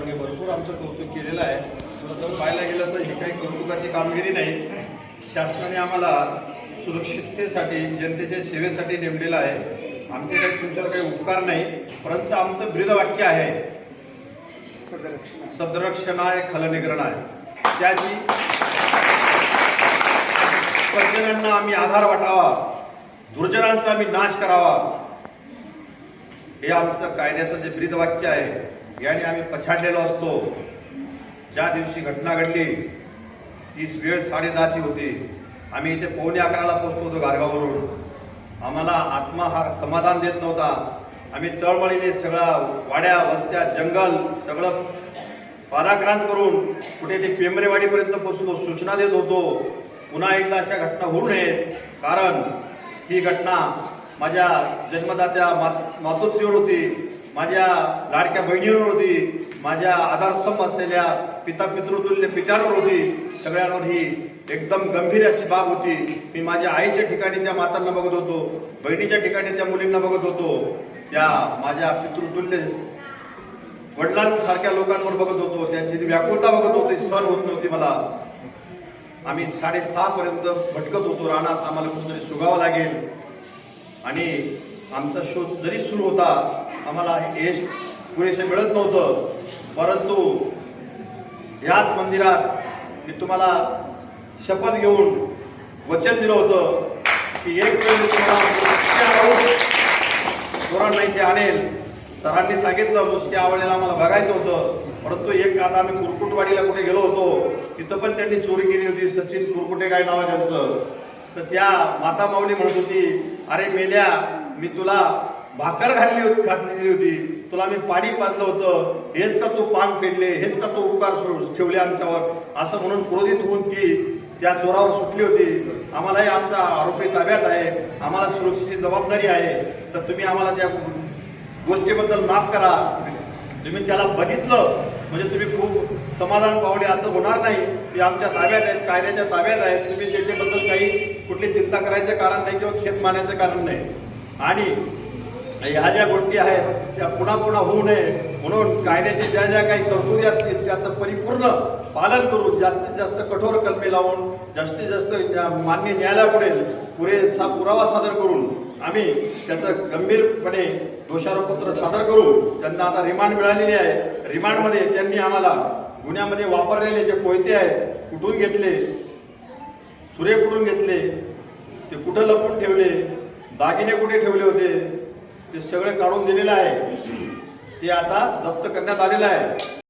साहेबांनी भरपूर आमचं कौतुक केलेलं आहे. तर पाहायला गेलं तर ही काही कौतुकाची कामगिरी नाही. शासनाने आम्हाला सुरक्षिततेसाठी जनतेच्या सेवेसाठी नेमलेलं आहे. आमचे काही तुमच्यावर काही उपकार नाही, परंतु आमचं ब्रीदवाक्य आहे सदरक्षणाय खलनिग्रहणाय. त्याची सज्जनांना आम्ही आधार वाटावा, दुर्जनांचा आम्ही नाश करावा, हे आमचं कायद्याचं जे ब्रीदवाक्य आहे याने आम्ही पछाडलेलो असतो. ज्या दिवशी घटना घडली ती वेळ 10:30ची होती. आम्ही इथे 11:45ला पोहोचतो होतो गारगाववरून. आम्हाला आत्मा हा समाधान देत नव्हता. आम्ही तळमळीने सगळा वाड्या वस्त्या जंगल सगळं पादाक्रांत करून कुठे ते पेंबरेवाडीपर्यंत पोहोचलो, सूचना देत होतो पुन्हा एकदा अशा घटना होऊ नयेत. कारण ही घटना माझ्या जन्मदात्या मातोश्रीवर होती, माझ्या लाडक्या बहिणीवर होती, माझ्या आधारस्तंभ असलेल्या पितृतुल्य पित्यांवर होती. सगळ्यांवर ही एकदम गंभीर अशी बाब होती. मी माझ्या आईच्या ठिकाणी त्या मातांना बघत होतो, बहिणीच्या ठिकाणी त्या मुलींना बघत होतो, त्या माझ्या पितृतुल्य वडिलांसारख्या लोकांवर बघत होतो. त्यांची ती व्याकुळता बघत होती, सहन होत नव्हती मला. आम्ही 6:30 पर्यंत भटकत होतो रानात. आम्हाला कुठेतरी सुगावं लागेल आणि आमचा शोध जरी सुरू होता, आम्हाला यश पुरेसे मिळत नव्हतं. परंतु ह्याच मंदिरात मी तुम्हाला शपथ घेऊन वचन दिलं होतं की एक वेळ मी तुम्हाला धोरण नाही ते आणेल. सरांनी सांगितलं मुसके आवळेला आम्हाला बघायचं होतं. परंतु एक आता आम्ही कुरकुटवाडीला कुठे गेलो होतो, तिथं पण त्यांनी चोरी केली होती. सचिन कुरकुटे काय नाव आहे त्यांचं. तर त्या माता माऊली म्हणत होती, अरे मेल्या, मी तुला भाकर घातलेली होती, तुला मी पाणी पाजलं होतं, हेच का तू पांग फेडले, हेच का तू उपकार ठेवले आमच्यावर, असं म्हणून क्रोधित होऊन ती त्या चोरावर सुटली होती. आम्हालाही आमचा आरोपी ताब्यात आहे, आम्हाला सुरक्षेची जबाबदारी आहे. तर तुम्ही आम्हाला त्या गोष्टीबद्दल माफ करा. तुम्ही त्याला बघितलं म्हणजे तुम्ही खूप समाधान पावले असं होणार नाही. ते आमच्या ताब्यात आहेत, कायद्याच्या ताब्यात आहेत. तुम्ही त्याच्याबद्दल काही कुठली चिंता करायचं कारण नाही किंवा खेद मानायचं कारण नाही. आणि ह्या ज्या गोष्टी आहेत त्या पुन्हा पुन्हा होऊ नये म्हणून कायद्याच्या ज्या ज्या काही तरतुदी असतील त्याचं परिपूर्ण पालन करून जास्तीत जास्त कठोर कलमे लावून जास्तीत जास्त मान्य न्यायालयापुढे पुरेसा पुरावा सादर करून आम्ही त्याचं गंभीरपणे दोषारोपपत्र सादर करू. त्यांना आता रिमांड मिळालेली आहे. रिमांडमध्ये त्यांनी आम्हाला गुन्ह्यामध्ये वापरलेले जे कोयते आहेत कुठून घेतले, सुरे कुठून घेतले, ते कुठं लपून ठेवले, दागिने कुठे ठेवले होते, ते सगळे काढून दिलेलं आहे. ते आता जप्त करण्यात आलेलं आहे.